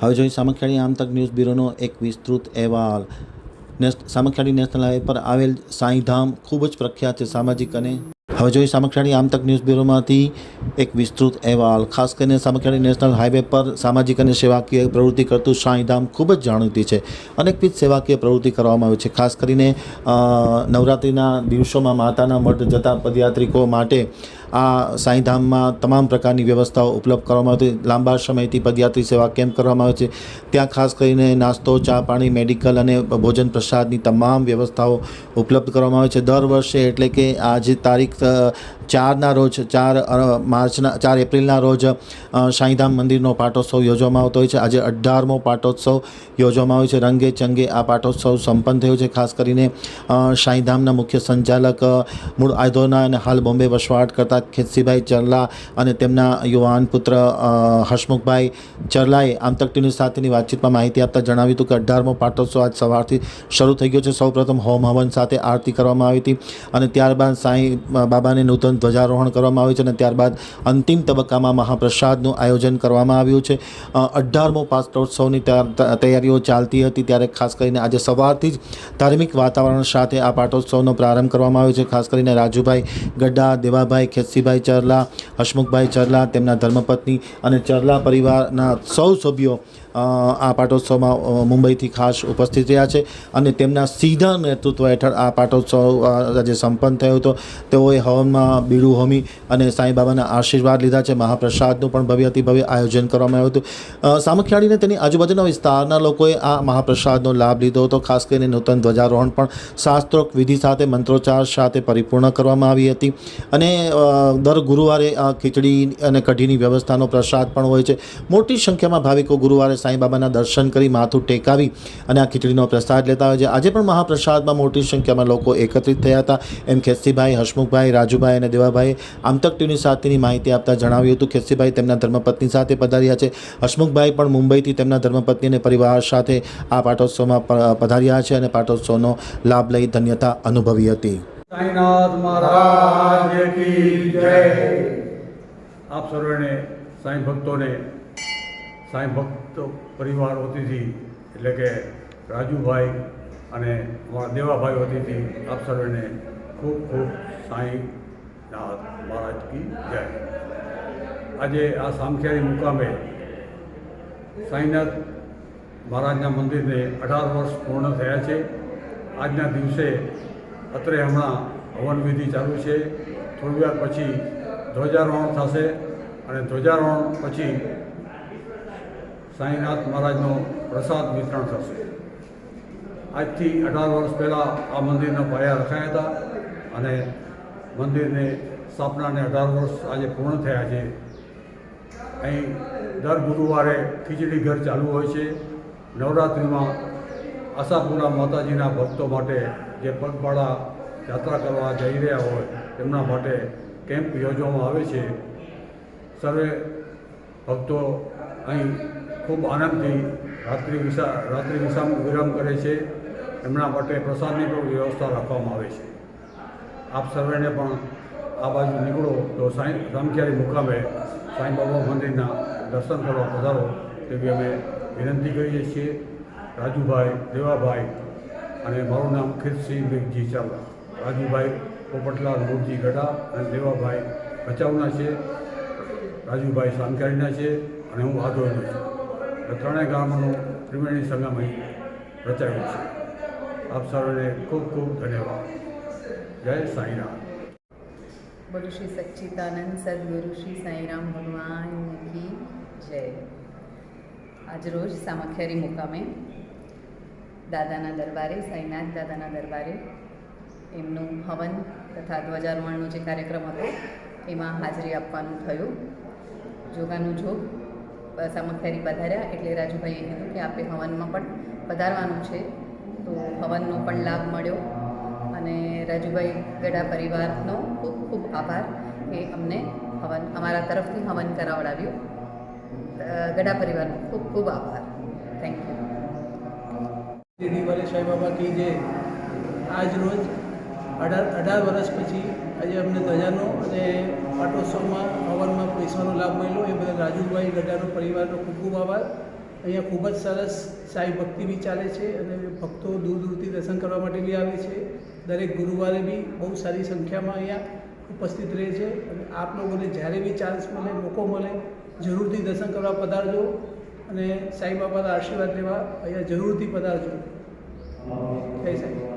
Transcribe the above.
હવે જોઈએ સામખિયાળી આમતક ન્યૂઝ બ્યુરોનો એક વિસ્તૃત અહેવાલ। સામખિયાળી નેશનલ હાઈવે પર આવેલ સાંઈધામ ખૂબ જ પ્રખ્યાત છે સામાજિક અને હવે જોઈએ સામખિયાળી આમતક ન્યૂઝ બ્યુરોમાંથી એક વિસ્તૃત અહેવાલ। ખાસ કરીને સામખિયાળી નેશનલ હાઈવે પર સામાજિક અને સેવાકીય પ્રવૃત્તિ કરતું સાંઈધામ ખૂબ જ જાણીતી છે। અનેકવિધ સેવાકીય પ્રવૃત્તિ કરવામાં આવે છે। ખાસ કરીને નવરાત્રિના દિવસોમાં માતાના મઢ જતા પદયાત્રિકો માટે આ સાંઈધામમાં તમામ પ્રકારની વ્યવસ્થાઓ ઉપલબ્ધ કરવામાં આવતી। લાંબા સમયથી પદયાત્રી સેવા કેમ્પ કરવામાં આવે છે। ત્યાં ખાસ કરીને નાસ્તો, ચા, પાણી, મેડિકલ અને ભોજન પ્રસાદની તમામ વ્યવસ્થાઓ ઉપલબ્ધ કરવામાં આવે છે। દર વર્ષે એટલે કે આજે તારીખ 4 રોજ 4 એપ્રિલના રોજ સાંઈધામ મંદિરનો પાટોત્સવ યોજવામાં આવતો હોય છે। આજે 18મો પાટોત્સવ યોજવામાં આવ્યો છે। રંગે ચંગે આ પાટોત્સવ સંપન્ન થયો છે। ખાસ કરીને સાંઈધામના મુખ્ય સંચાલક મૂળ આધોના અને હાલ બોમ્બે વસવાટ કરતા ખેતસીભાઈ ચરલા અને તેમના યુવાન પુત્ર હસમુખભાઈ ચરલાએ આમતક ટીવી સાથેની વાતચીતમાં માહિતી આપતા જણાવ્યું હતું કે 18મો પાટોત્સવ આજ સવારથી શરૂ થઈ ગયો છે। સૌપ્રથમ હોમ હવન સાથે આરતી કરવામાં આવી હતી અને ત્યારબાદ સાંઈ બાબાને નૂતન ધ્વજારોહણ કરવામાં આવ્યું છે અને ત્યારબાદ અંતિમ તબક્કામાં મહાપ્રસાદનું આયોજન કરવામાં આવ્યું છે। 18મો પાટોત્સવની તૈયારીઓ ચાલતી હતી ત્યારે ખાસ કરીને આજે સવારથી જ ધાર્મિક વાતાવરણ સાથે આ પાટોત્સવનો પ્રારંભ કરવામાં આવ્યો છે। ખાસ કરીને રાજુભાઈ ગઢા, દેવાભાઈ, ખેતસીભાઈ ચરલા, હસમુખભાઈ ચરલા, તેમના ધર્મપત્ની અને ચરલા પરિવારના સૌ સભ્યો આ પાટોત્સવમાં મુંબઈથી ખાસ ઉપસ્થિત રહ્યા છે અને તેમના સીધા નેતૃત્વ હેઠળ આ પાટોત્સવ આજે સંપન્ન થયો હતો। તેઓએ હવનમાં બીડું હોમી અને સાંઈબાબાના આશીર્વાદ લીધા છે। મહાપ્રસાદનું પણ ભવ્ય આયોજન કરવામાં આવ્યું હતું। સામખિયાળીને તેની આજુબાજુના વિસ્તારના લોકોએ આ મહાપ્રસાદનો લાભ લીધો હતો। ખાસ કરીને નૂતન ધ્વજારોહણ પણ શાસ્ત્રોક્ત વિધિ સાથે મંત્રોચ્ચાર સાથે પરિપૂર્ણ કરવામાં આવી હતી અને દર ગુરુવારે ખીચડી અને કઢીની વ્યવસ્થાનો પ્રસાદ પણ હોય છે। મોટી સંખ્યામાં ભાવિકો ગુરુવારે સાંઈબાબાના દર્શન કરી માથું ટેકાવી અને આ ખીચડીનો પ્રસાદ લેતા હોય છે। આજે પણ મહાપ્રસાદમાં મોટી સંખ્યામાં લોકો એકત્રિત થયા હતા એમ ખેતસીભાઈ, હસમુખભાઈ, રાજુભાઈ અને દેવાભાઈએ આમતક ટીવી સાથેની માહિતી આપતા જણાવ્યું હતું। ખેતસીભાઈ તેમના ધર્મપત્ની સાથે પધાર્યા છે। હસમુખભાઈ પણ મુંબઈથી તેમના ધર્મપત્ની અને પરિવાર સાથે આ પાટોત્સવમાં પધાર્યા છે અને પાટોત્સવનો લાભ લઈ ધન્યતા અનુભવી હતી। સાંઈનાથ મહારાજ કી જય। આપ સર્વેને સાંઈ ભક્તોને સાંઈ ભક્ત પરિવાર વતીથી એટલે કે રાજુભાઈ અને અમારા દેવાભાઈ વતીથી આપ સર્વેને ખૂબ ખૂબ સાંઈનાથ મહારાજ કી જય। આજે આ સામખિયાળી મુકામે સાંઈનાથ મહારાજના મંદિરને 18 વર્ષ પૂર્ણ થયા છે। આજના દિવસે અત્રે હમણાં હવન વિધિ ચાલુ છે। થોડી વાર પછી ધ્વજારોહણ થશે અને ધ્વજારોહણ પછી સાંઈનાથ મહારાજનો પ્રસાદ વિતરણ થશે। આજથી 18 વર્ષ પહેલાં આ મંદિરના પાયા રખાયા હતા અને મંદિરને સ્થાપનાને 18 વર્ષ આજે પૂર્ણ થયા છે। અહીં દર ગુરુવારે ખીચડી ઘર ચાલુ હોય છે। નવરાત્રિમાં આશાપુરા માતાજીના ભક્તો માટે જે પગપાળા યાત્રા કરવા જઈ રહ્યા હોય તેમના માટે કેમ્પ યોજવામાં આવે છે। સર્વે ભક્તો અહીં ખૂબ આનંદથી રાત્રિ વિરામ કરે છે। એમના માટે પ્રસાદની પણ વ્યવસ્થા રાખવામાં આવે છે। આપ સર્વેને પણ આ બાજુ નીકળો તો સામખિયાળી મુકામે સાંઈબાબા મંદિરના દર્શન કરવા પધારો તેવી અમે વિનંતી કરીએ છીએ। રાજુભાઈ, દેવાભાઈ અને મારું નામ ખેતસિંહજી ચાવડા। રાજુભાઈ પોપટલાલ મૂળજી ગઢા અને દેવાભાઈ ભચાઉના છે। રાજુભાઈ સામખિયાળીના છે અને હું આધોઈનો છું। ત્રણેય ગામનું ત્રિવેણી સંગમ અહીં રચાયું છે। આપ સર્વેને ખૂબ ખૂબ ધન્યવાદ। જય સાંઈનાથ। બોલો શ્રી સચ્ચિદાનંદ સદગુરુ શ્રી સાંઈરામ ભગવાન કી જય। આજરોજ સામખિયાળી મુકામે દાદાના દરબારે, સાંઈનાથ દાદાના દરબારે એમનું હવન તથા ધ્વજારોહણનો જે કાર્યક્રમ હતો એમાં હાજરી આપવાનું થયું। જોગાનું જોગ સામખિયાળી પધાર્યા એટલે રાજુભાઈએ કીધું કે આપણે હવનમાં પણ પધારવાનું છે, તો હવનનો પણ લાભ મળ્યો અને રાજુભાઈ ગઢા પરિવારનો ખૂબ ખૂબ આભાર કે અમને હવન અમારા તરફથી હવન કરાવડાવ્યું। ગઢા પરિવારનો ખૂબ ખૂબ આભાર। Thank you. દીદી વાલે સાંઈ બાબા કી જય। આજ રોજ 18 વર્ષ પછી આજે અમને ધજાનો અને પાટોત્સવમાં હવનમાં પૈસાનો લાભ મળ્યો એ બદલ રાજુભાઈ ગઢાનો પરિવારનો ખૂબ ખૂબ આભાર। અહીંયા ખૂબ જ સરસ સાંઈ ભક્તિ બી ચાલે છે અને ભક્તો દૂર દૂરથી દર્શન કરવા માટે બી આવે છે. દરેક ગુરુવારે બી બહુ સારી સંખ્યામાં અહીંયા ઉપસ્થિત રહે છે અને આપ લોકોને જ્યારે બી ચાન્સ મળે, મોકો મળે, જરૂરથી દર્શન કરવા પધારજો અને સાંઈ બાબાના આશીર્વાદ લેવા અહીંયા જરૂરથી પધારજો. જય સાંઈ.